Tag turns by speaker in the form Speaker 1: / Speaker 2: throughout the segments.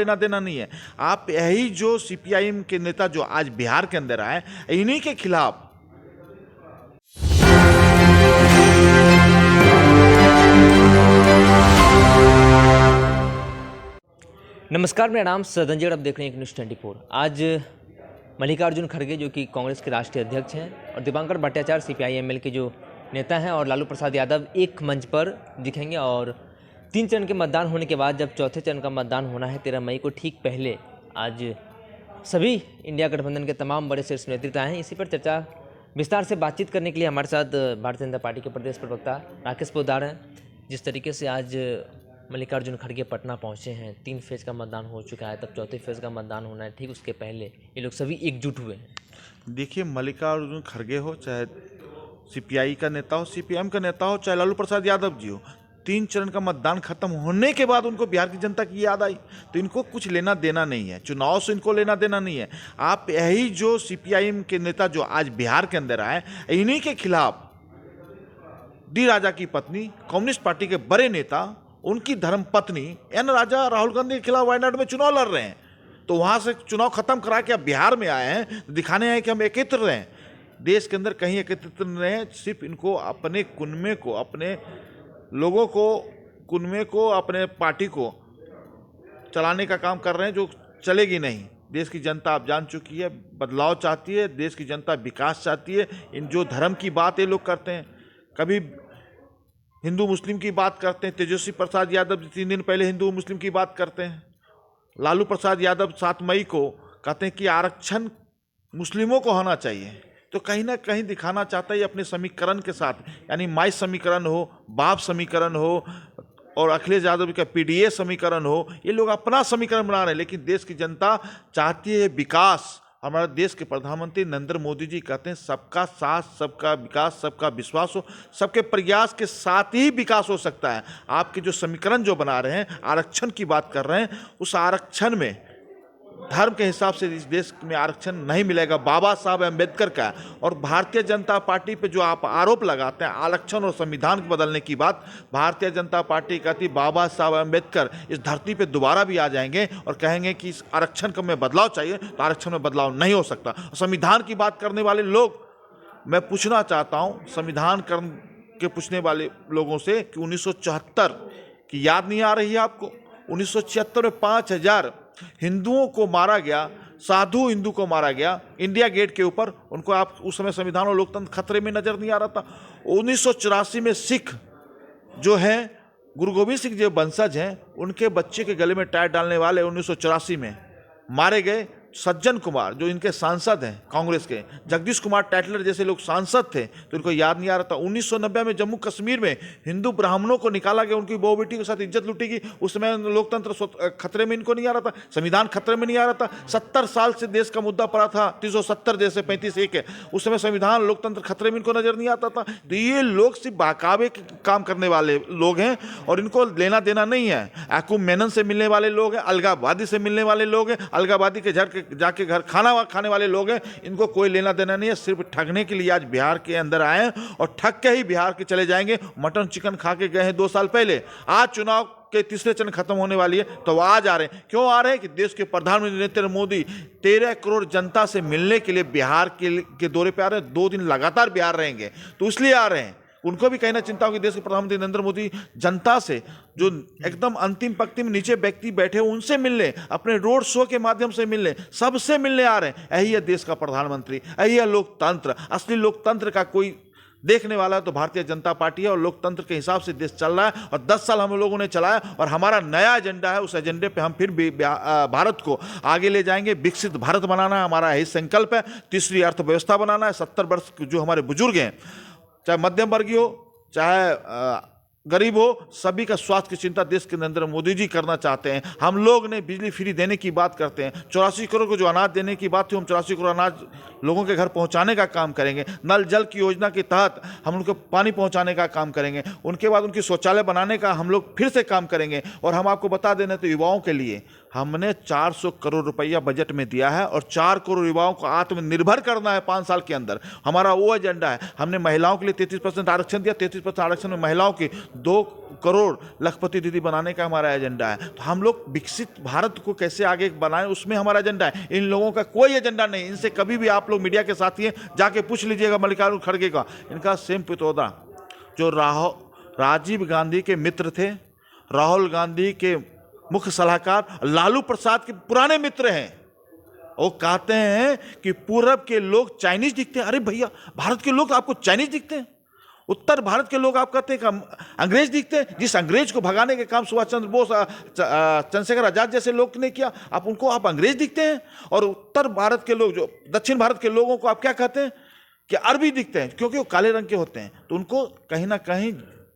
Speaker 1: लेना देना नहीं है। आप यही जो सीपीआईएम के नेता जो आज बिहार के अंदर आए, इन्हीं के खिलाफ
Speaker 2: नमस्कार, मेरा नाम सदंजर, आप देख रहे हैं न्यूज़ 24। आज मल्लिकार्जुन खड़गे जो कि कांग्रेस के राष्ट्रीय अध्यक्ष हैं और दीपांकर भट्टाचार्य सीपीआई-एमएल के जो नेता हैं और लालू प्रसाद यादव एक मंच पर दिखेंगे। और 3 चरण के मतदान होने के बाद जब चौथे चरण का मतदान होना है 13 मई को, ठीक पहले आज सभी इंडिया गठबंधन के तमाम बड़े शीर्ष नेतृत्व आए हैं। इसी पर चर्चा विस्तार से बातचीत करने के लिए हमारे साथ भारतीय जनता पार्टी के प्रदेश प्रवक्ता राकेश पोद्दार हैं। जिस तरीके से आज मल्लिकार्जुन खड़गे पटना पहुंचे हैं, 3 फेज़ का मतदान हो चुका है, तब चौथे फेज़ का मतदान होना है, ठीक उसके पहले ये लोग सभी एकजुट हुए हैं।
Speaker 1: देखिए, मल्लिकार्जुन खड़गे हो, चाहे सीपीआई का नेता हो, सीपीएम का नेता हो, चाहे लालू प्रसाद यादव जी हो, 3 चरण का मतदान खत्म होने के बाद उनको बिहार की जनता की याद आई, तो इनको कुछ लेना देना नहीं है, चुनाव से इनको लेना देना नहीं है। आप यही जो सीपीआईएम के नेता जो आज बिहार के अंदर आए, इन्हीं के खिलाफ डी राजा की पत्नी, कम्युनिस्ट पार्टी के बड़े नेता, उनकी धर्मपत्नी एन राजा राहुल गांधी के खिलाफ वायनाड में चुनाव लड़ रहे हैं। तो वहां से चुनाव खत्म करा के अब बिहार में आए हैं, दिखाने आए कि हम एकत्र रहें। देश के अंदर कहीं एकत्रित नहीं रहे, सिर्फ इनको अपने कुनबे को, अपने लोगों को, कुनबे को, अपने पार्टी को चलाने का काम कर रहे हैं, जो चलेगी नहीं। देश की जनता आप जान चुकी है, बदलाव चाहती है, देश की जनता विकास चाहती है। इन जो धर्म की बात ये लोग करते हैं, कभी हिंदू मुस्लिम की बात करते हैं, तेजस्वी प्रसाद यादव 3 दिन पहले हिंदू मुस्लिम की बात करते हैं, लालू प्रसाद यादव 7 मई को कहते हैं कि आरक्षण मुस्लिमों को होना चाहिए। तो कहीं ना कहीं दिखाना चाहता है अपने समीकरण के साथ, यानी माई समीकरण हो, बाप समीकरण हो और अखिलेश यादव का पीडीए समीकरण हो, ये लोग अपना समीकरण बना रहे हैं। लेकिन देश की जनता चाहती है विकास। हमारे देश के प्रधानमंत्री नरेंद्र मोदी जी कहते हैं सबका साथ, सबका विकास, सबका विश्वास हो, सबके प्रयास के साथ ही विकास हो सकता है। आपके जो समीकरण जो बना रहे हैं, आरक्षण की बात कर रहे हैं, उस आरक्षण में धर्म के हिसाब से इस देश में आरक्षण नहीं मिलेगा। बाबा साहब अम्बेडकर का और भारतीय जनता पार्टी पे जो आप आरोप लगाते हैं आरक्षण और संविधान को बदलने की बात, भारतीय जनता पार्टी कहती बाबा साहब अम्बेडकर इस धरती पे दोबारा भी आ जाएंगे और कहेंगे कि इस आरक्षण में बदलाव चाहिए, तो आरक्षण में बदलाव नहीं हो सकता। संविधान की बात करने वाले लोग, मैं पूछना चाहता हूँ संविधान के पूछने वाले लोगों से कि 1974 की याद नहीं आ रही है आपको? 1976 में 5000 हिंदुओं को मारा गया, साधु हिंदू को मारा गया इंडिया गेट के ऊपर। उनको आप उस समय संविधान और लोकतंत्र खतरे में नजर नहीं आ रहा था। 1984 में सिख जो हैं, गुरु गोविंद सिंह जो वंशज हैं, उनके बच्चे के गले में टायर डालने वाले 1984 में मारे गए। सज्जन कुमार जो इनके सांसद हैं कांग्रेस के, जगदीश कुमार टैटलर जैसे लोग सांसद थे, तो इनको याद नहीं आ रहा था। 1990 में जम्मू कश्मीर में हिंदू ब्राह्मणों को निकाला गया, उनकी बहू बेटी के साथ इज्जत लूटी गई। उस समय लोकतंत्र खतरे में इनको नहीं आ रहा था, संविधान खतरे में नहीं आ रहा था। 70 साल से देश का मुद्दा पड़ा था 370 जैसे 35-1 है, उस समय संविधान लोकतंत्र खतरे में इनको नजर नहीं आता था। तो ये लोग सिर्फ बहकावे के काम करने वाले लोग हैं और इनको लेना देना नहीं है। याकूब मेनन से मिलने वाले लोग हैं, अलगावादी से मिलने वाले लोग हैं, अलगावादी के जाके घर खाना खाने वाले लोग हैं। इनको कोई लेना देना नहीं है, सिर्फ ठगने के लिए आज बिहार के अंदर आए हैं और ठग के ही बिहार के चले जाएंगे। मटन चिकन खा के गए हैं 2 साल पहले, आज चुनाव के तीसरे चरण खत्म होने वाली है तो वो आज आ रहे हैं। क्यों आ रहे हैं? कि देश के प्रधानमंत्री नरेंद्र मोदी 13 करोड़ जनता से मिलने के लिए बिहार के दौरे पे आ रहे हैं। 2 दिन लगातार बिहार रहेंगे, तो इसलिए आ रहे हैं। उनको भी कहीं ना चिंता होगी, देश के प्रधानमंत्री नरेंद्र मोदी जनता से, जो एकदम अंतिम पंक्ति में नीचे व्यक्ति बैठे हैं उनसे मिलने, अपने रोड शो के माध्यम से मिलने, सबसे मिलने आ रहे हैं। यही है देश का प्रधानमंत्री, यही है लोकतंत्र। असली लोकतंत्र का कोई देखने वाला है तो भारतीय जनता पार्टी है और लोकतंत्र के हिसाब से देश चल रहा है। और 10 साल हम लोगों ने चलाया और हमारा नया एजेंडा है, उस एजेंडे पे हम फिर भी भारत को आगे ले जाएंगे। विकसित भारत बनाना है हमारा यही संकल्प है। तीसरी अर्थव्यवस्था बनाना है। 70 वर्ष जो हमारे बुजुर्ग हैं, चाहे मध्यम वर्गीय हो, चाहे गरीब हो, सभी का स्वास्थ्य की चिंता देश के नरेंद्र मोदी जी करना चाहते हैं। हम लोग ने बिजली फ्री देने की बात करते हैं, 84 करोड़ को जो अनाज देने की बात थी, हम 84 करोड़ अनाज लोगों के घर पहुंचाने का काम करेंगे। नल जल की योजना के तहत हम उनको पानी पहुंचाने का काम करेंगे। उनके बाद उनकी शौचालय बनाने का हम लोग फिर से काम करेंगे। और हम आपको बता देना, तो युवाओं के लिए हमने 400 करोड़ रुपया बजट में दिया है और 4 करोड़ युवाओं को आत्मनिर्भर करना है 5 साल के अंदर। हमारा वो एजेंडा है। हमने महिलाओं के लिए 33% आरक्षण दिया, 33% आरक्षण में महिलाओं की 2 करोड़ लखपति दीदी बनाने का हमारा एजेंडा है। तो हम लोग विकसित भारत को कैसे आगे बनाएं, उसमें हमारा एजेंडा है। इन लोगों का कोई एजेंडा नहीं। इनसे कभी भी आप लोग मीडिया के साथी हैं, जाके पूछ लीजिएगा मल्लिकार्जुन खड़गे का, इनका सेम पितौदा जो राजीव गांधी के मित्र थे, राहुल गांधी के मुख्य सलाहकार, लालू प्रसाद के पुराने मित्र हैं। वो कहते हैं कि पूरब के लोग चाइनीज दिखते हैं। अरे भैया, भारत के लोग तो आपको चाइनीज दिखते हैं। उत्तर भारत के लोग आप कहते हैं कि अंग्रेज दिखते हैं। जिस अंग्रेज को भगाने के काम सुभाष चंद्र बोस, चंद्रशेखर आजाद जैसे लोग ने किया, आप अंग्रेज दिखते हैं। और उत्तर भारत के लोग, जो दक्षिण भारत के लोगों को आप क्या कहते हैं कि अरबी दिखते हैं, क्योंकि वो काले रंग के होते हैं। तो उनको कहीं ना कहीं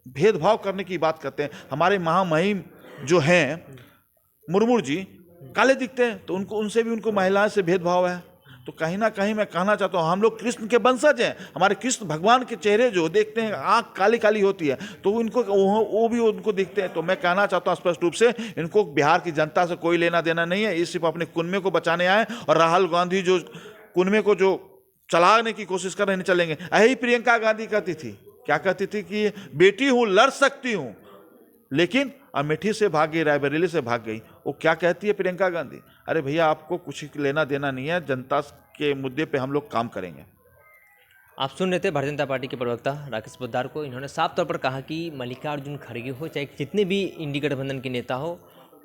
Speaker 1: भेदभाव करने की बात करते हैं। हमारे महामहिम जो हैं मुर्मू जी काले दिखते हैं, तो उनसे भी उनको महिलाओं से भेदभाव है। तो कहीं ना कहीं मैं कहना चाहता हूँ, हम लोग कृष्ण के वंशज हैं। हमारे कृष्ण भगवान के चेहरे जो देखते हैं, आँख काली काली होती है, तो वो भी उनको दिखते हैं। तो मैं कहना चाहता हूँ स्पष्ट रूप से, इनको बिहार की जनता से कोई लेना देना नहीं है। ये सिर्फ अपने कुनबे को बचाने आए। और राहुल गांधी जो कुनबे को जो चलाने की कोशिश कर रहे हैं, चलेंगे। यही प्रियंका गांधी कहती थी, क्या कहती थी कि बेटी हूँ, लड़ सकती हूँ, लेकिन अमेठी से भाग गई, रायबरेली से भाग गई। वो क्या कहती है प्रियंका गांधी? अरे भैया, आपको कुछ लेना देना नहीं है। जनता के मुद्दे पे हम लोग काम करेंगे।
Speaker 2: आप सुन रहे थे भारतीय जनता पार्टी के प्रवक्ता राकेश पोद्दार को। इन्होंने साफ तौर पर कहा कि मल्लिकार्जुन खड़गे हो, चाहे जितने भी इंडी गठबंधन के नेता हो,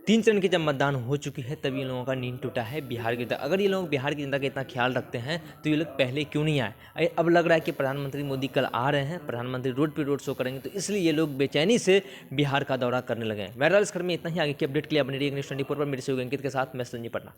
Speaker 2: 3 चरण की जब मतदान हो चुकी है, तब ये लोगों का नींद टूटा है बिहार की जनता। अगर ये लोग बिहार की जनता का इतना ख्याल रखते हैं, तो ये लोग पहले क्यों नहीं आए? अब लग रहा है कि प्रधानमंत्री मोदी कल आ रहे हैं, प्रधानमंत्री रोड शो करेंगे, तो इसलिए ये लोग बेचैनी से बिहार का दौरा करने लगे हैं। बहरहाल इस खबर में इतना ही। आगे की अपडेट के लिए अपने न्यूज़ 24 पर मेरे सहयोगी अंकित के साथ मैं संजीव पटना।